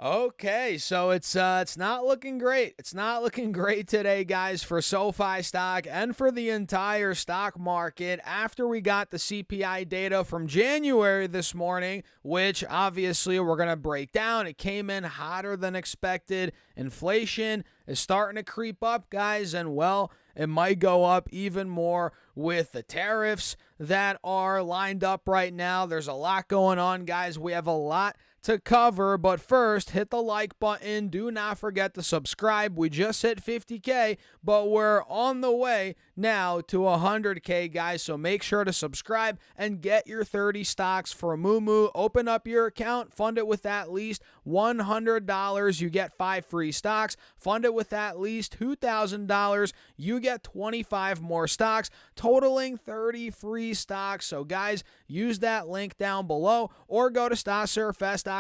Okay, so it's not looking great. It's not looking great today, guys, for SoFi stock and for the entire stock market after we got the CPI data from January this morning, which obviously we're going to break down. It came in hotter than expected. Inflation is starting to creep up, guys, and well, it might go up even more with the tariffs that are lined up right now. There's a lot going on, guys. We have a lot to cover, but first, hit the like button. Do not forget to subscribe. We just hit 50K, but we're on the way now to 100K, guys. So make sure to subscribe and get your 30 stocks for Moomoo. Open up your account, fund it with at least $100. You get 5 free stocks. Fund it with at least $2,000. You get 25 more stocks, totaling 30 free stocks. So, guys, use that link down below or go to stocksurfest.com/Moomoo.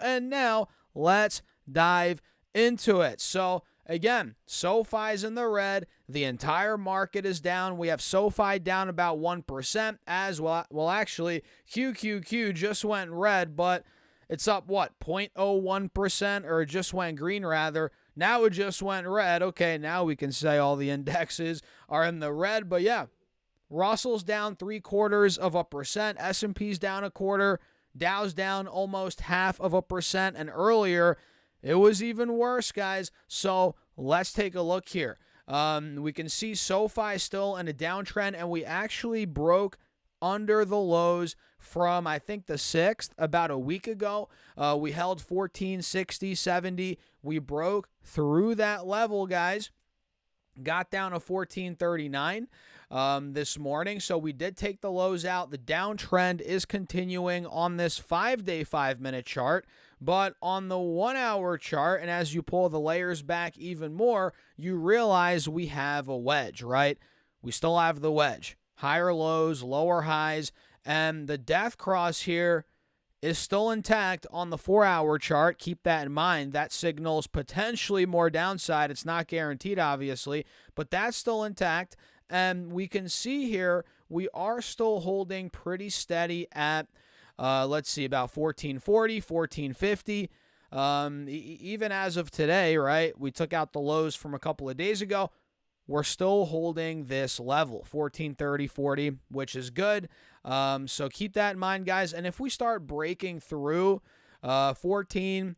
And now let's dive into it. So, again, SoFi's in the red. The entire market is down. We have SoFi down about 1% as well. Well, actually, QQQ just went red, but it's up, what, 0.01%, or it just went green, rather. Now it just went red. Okay, now we can say all the indexes are in the red. But yeah, Russell's down 0.75%. S&P's down 0.25%. Dow's down almost 0.5%. And earlier, it was even worse, guys. So let's take a look here. We can see SoFi still in a downtrend, and we actually broke under the lows from, I think, the 6th about a week ago. We held 1460.70. We broke through that level, guys. Got down to 1439 this morning. So we did take the lows out. The downtrend is continuing on this 5-day 5-minute chart. But on the 1-hour chart, and as you pull the layers back even more, you realize we have a wedge, right? We still have the wedge. Higher lows, lower highs, and the death cross here is still intact on the 4-hour chart. Keep that in mind. That signals potentially more downside. It's not guaranteed, obviously, but that's still intact. And we can see here we are still holding pretty steady at, let's see, about 1440, 1450. Even as of today, right, we took out the lows from a couple of days ago. We're still holding this level, 1430.40, which is good. So keep that in mind, guys. And if we start breaking through 14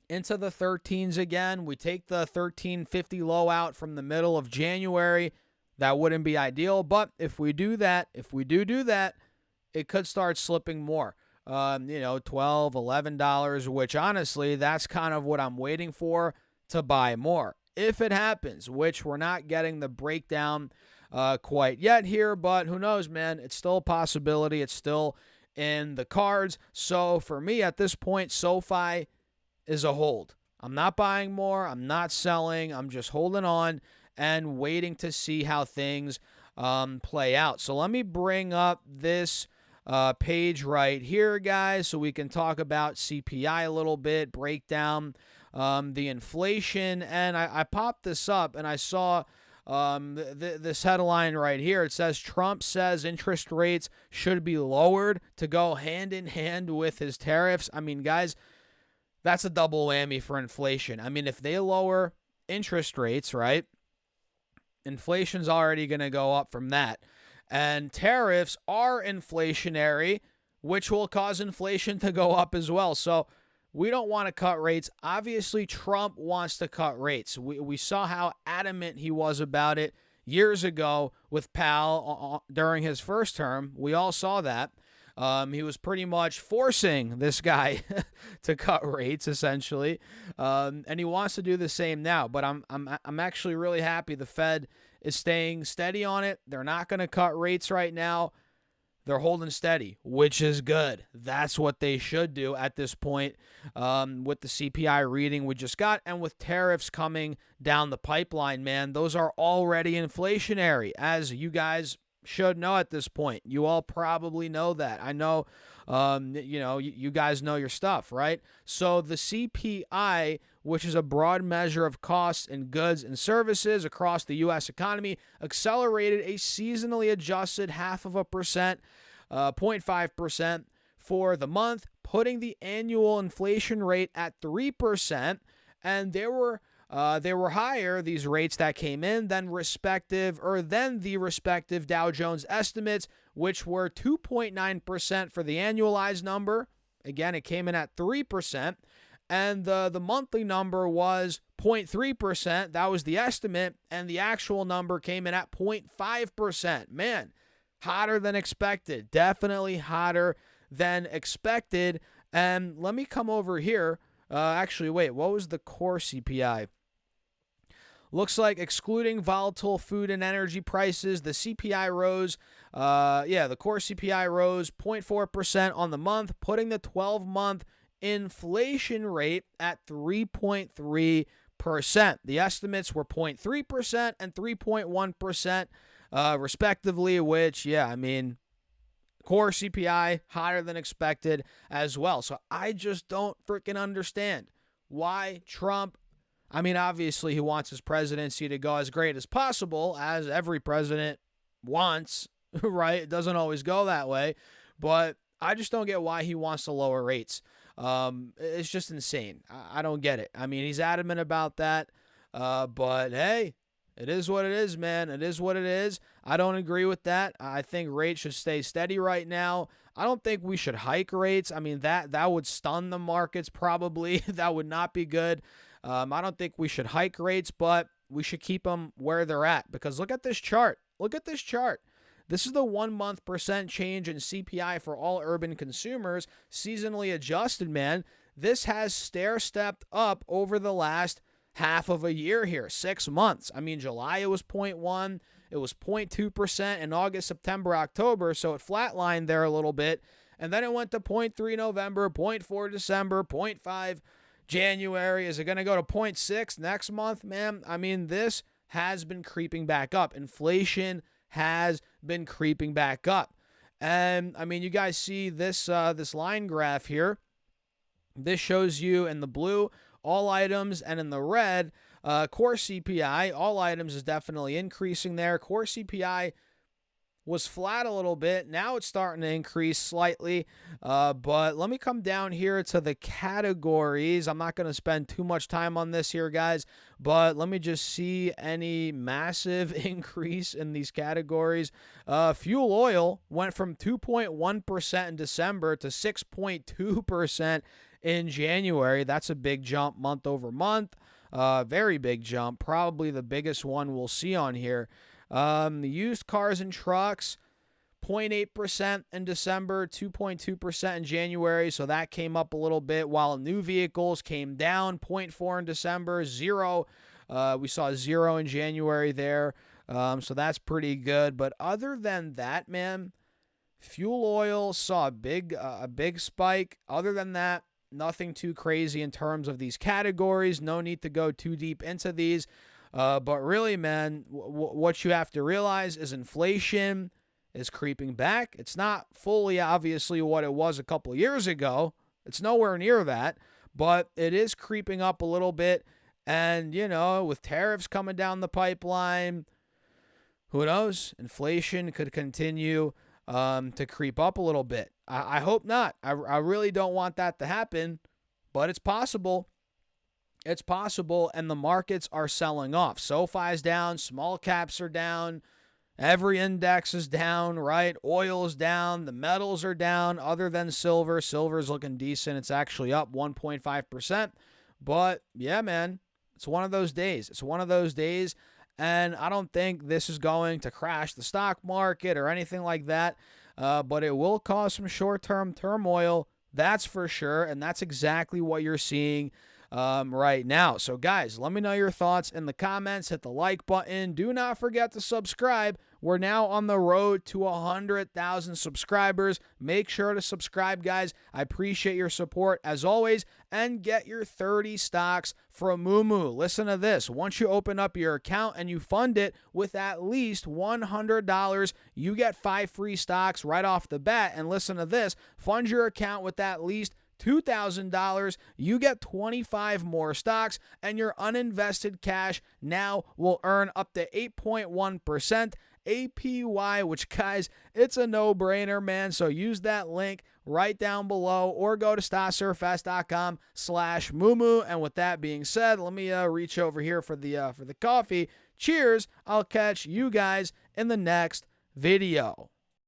into the 13s again, we take the 1350 low out from the middle of January. That wouldn't be ideal. But if we do that, it could start slipping more. $12, $11, which honestly, that's kind of what I'm waiting for to buy more. If it happens, which we're not getting the breakdown quite yet here, but who knows, man? It's still a possibility. It's still in the cards. So for me at this point, SoFi is a hold. I'm not buying more. I'm not selling. I'm just holding on and waiting to see how things play out. So let me bring up this page right here, guys, so we can talk about CPI a little bit, break down the inflation. And I popped this up and I saw this headline right here. It says Trump says interest rates should be lowered to go hand in hand with his tariffs. I mean, guys, that's a double whammy for inflation. I mean, if they lower interest rates, right, inflation's already going to go up from that. And tariffs are inflationary, which will cause inflation to go up as well. So we don't want to cut rates. Obviously, Trump wants to cut rates. We saw how adamant he was about it years ago with Powell during his first term. We all saw that. He was pretty much forcing this guy to cut rates, essentially, and he wants to do the same now. But I'm actually really happy the Fed is staying steady on it. They're not going to cut rates right now. They're holding steady, which is good. That's what they should do at this point with the CPI reading we just got and with tariffs coming down the pipeline, man. Those are already inflationary, as you guys should know at this point. You all probably know that. I know, you guys know your stuff, right? So the CPI, which is a broad measure of costs in goods and services across the U.S. economy, accelerated a seasonally adjusted 0.5%, 0.5% for the month, putting the annual inflation rate at 3%. And they were higher, these rates that came in, than the respective Dow Jones estimates, which were 2.9% for the annualized number. Again, it came in at 3%. And the monthly number was 0.3%. That was the estimate. And the actual number came in at 0.5%. Man, hotter than expected. Definitely hotter than expected. And let me come over here. Actually, wait, what was the core CPI? Looks like excluding volatile food and energy prices, the CPI rose. The core CPI rose 0.4% on the month, putting the 12-month inflation rate at 3.3%. The estimates were 0.3% and 3.1%, respectively, which, core CPI hotter than expected as well. So I just don't freaking understand why Trump, obviously he wants his presidency to go as great as possible, as every president wants, right? It doesn't always go that way, but I just don't get why he wants to lower rates. It's just insane. I don't get it. He's adamant about that, but hey, it is what it is, man. It is what it is. I don't agree with that. I think rates should stay steady right now. I don't think we should hike rates. That would stun the markets probably. That would not be good. I don't think we should hike rates, but we should keep them where they're at, because look at this chart. This is the 1 month percent change in CPI for all urban consumers, seasonally adjusted, man. This has stair-stepped up over the last half of a year here, 6 months. July it was 0.1, it was 0.2% in August, September, October, so it flatlined there a little bit, and then it went to 0.3 November, 0.4 December, 0.5 January. Is it going to go to 0.6 next month, man? This has been creeping back up. Inflation has been creeping back up. And, you guys see this line graph here. This shows you in the blue all items, and in the red, core CPI. All items is definitely increasing there. Core CPI was flat a little bit. Now it's starting to increase slightly. But let me come down here to the categories. I'm not going to spend too much time on this here, guys, but let me just see any massive increase in these categories. Fuel oil went from 2.1% in December to 6.2% in January. That's a big jump month over month. Very big jump. Probably the biggest one we'll see on here. The used cars and trucks, 0.8% in December, 2.2% in January. So that came up a little bit, while new vehicles came down 0.4 in December, 0. We saw 0 in January there. So that's pretty good. But other than that, man, fuel oil saw a big spike. Other than that, nothing too crazy in terms of these categories. No need to go too deep into these. But really, man, what you have to realize is inflation is creeping back. It's not fully, obviously, what it was a couple of years ago. It's nowhere near that. But it is creeping up a little bit. And, with tariffs coming down the pipeline, who knows? Inflation could continue to creep up a little bit. I hope not. I really don't want that to happen, but it's possible. It's possible, and the markets are selling off. SoFi is down. Small caps are down. Every index is down, right? Oil is down. The metals are down, other than silver. Silver's looking decent. It's actually up 1.5%. But, yeah, man, it's one of those days. And I don't think this is going to crash the stock market or anything like that. But it will cause some short-term turmoil, that's for sure. And that's exactly what you're seeing right now. So, guys, let me know your thoughts in the comments. Hit the like button. Do not forget to subscribe. We're now on the road to 100,000 subscribers. Make sure to subscribe, guys. I appreciate your support as always. And get your 30 stocks from Moomoo. Listen to this. Once you open up your account and you fund it with at least $100, you get 5 free stocks right off the bat. And listen to this. Fund your account with at least $2,000, you get 25 more stocks, and your uninvested cash now will earn up to 8.1% APY, which, guys, it's a no-brainer, man. So use that link right down below or go to StockSurfFest.com/Mumu. And with that being said, let me reach over here for the coffee. Cheers. I'll catch you guys in the next video.